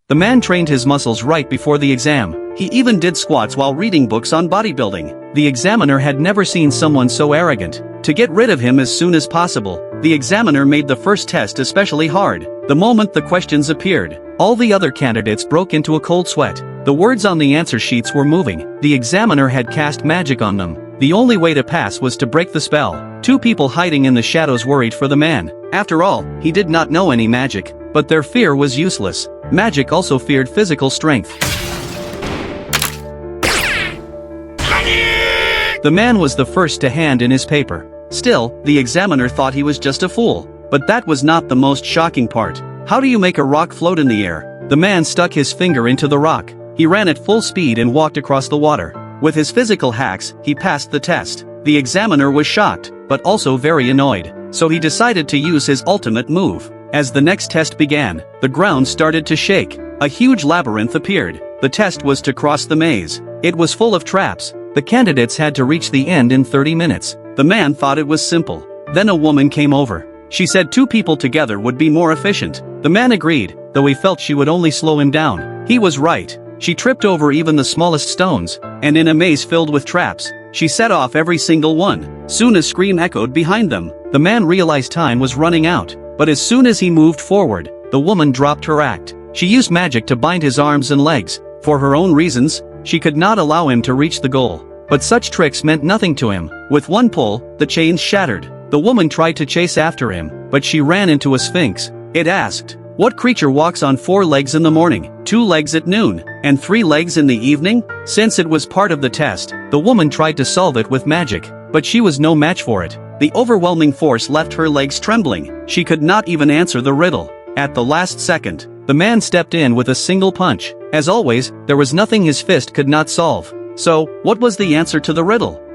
The man trained his muscles right before the exam. He even did squats while reading books on bodybuilding. The examiner had never seen someone so arrogant. To get rid of him as soon as possible, the examiner made the first test especially hard. The moment the questions appeared, all the other candidates broke into a cold sweat. The words on the answer sheets were moving. The examiner had cast magic on them. The only way to pass was to break the spell. Two people hiding in the shadows worried for the man. After all, he did not know any magic, but their fear was useless. Magic also feared physical strength. The man was the first to hand in his paper. Still, the examiner thought he was just a fool. But that was not the most shocking part. How do you make a rock float in the air? The man stuck his finger into the rock. He ran at full speed and walked across the water. With his physical hacks, he passed the test. The examiner was shocked, but also very annoyed. So he decided to use his ultimate move. As the next test began, the ground started to shake. A huge labyrinth appeared. The test was to cross the maze. It was full of traps. The candidates had to reach the end in 30 minutes. The man thought it was simple. Then a woman came over. She said 2 people together would be more efficient. The man agreed, though he felt she would only slow him down. He was right. She tripped over even the smallest stones, and in a maze filled with traps, she set off every single one. Soon a scream echoed behind them. The man realized time was running out, but as soon as he moved forward, the woman dropped her act. She used magic to bind his arms and legs. For her own reasons, she could not allow him to reach the goal. But such tricks meant nothing to him. With one pull, the chains shattered. The woman tried to chase after him, but she ran into a sphinx. It asked, "What creature walks on 4 legs in the morning, 2 legs at noon, and 3 legs in the evening?" Since it was part of the test, the woman tried to solve it with magic, but she was no match for it. The overwhelming force left her legs trembling. She could not even answer the riddle. At the last second, the man stepped in with a single punch. As always, there was nothing his fist could not solve. So, what was the answer to the riddle?